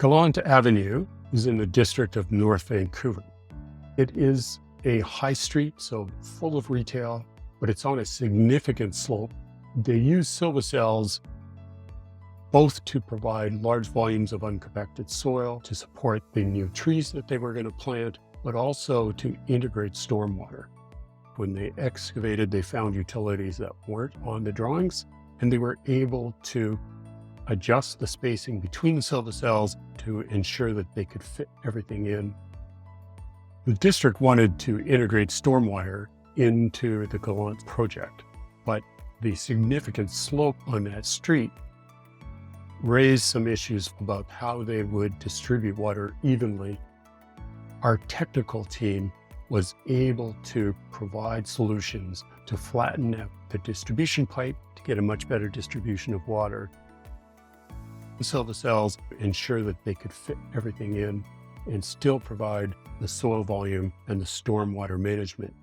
Gallant Avenue is in the district of North Vancouver. It is a high street, so full of retail, but it's on a significant slope. They use Silva Cells both to provide large volumes of uncompacted soil to support the new trees that they were going to plant, but also to integrate stormwater. When they excavated, they found utilities that weren't on the drawings, and they were able to adjust the spacing between the Silva Cells to ensure that they could fit everything in. The district wanted to integrate stormwater into the Gallant project, but the significant slope on that street raised some issues about how they would distribute water evenly. Our technical team was able to provide solutions to flatten out the distribution pipe to get a much better distribution of water. The Silva Cells ensure that they could fit everything in and still provide the soil volume and the stormwater management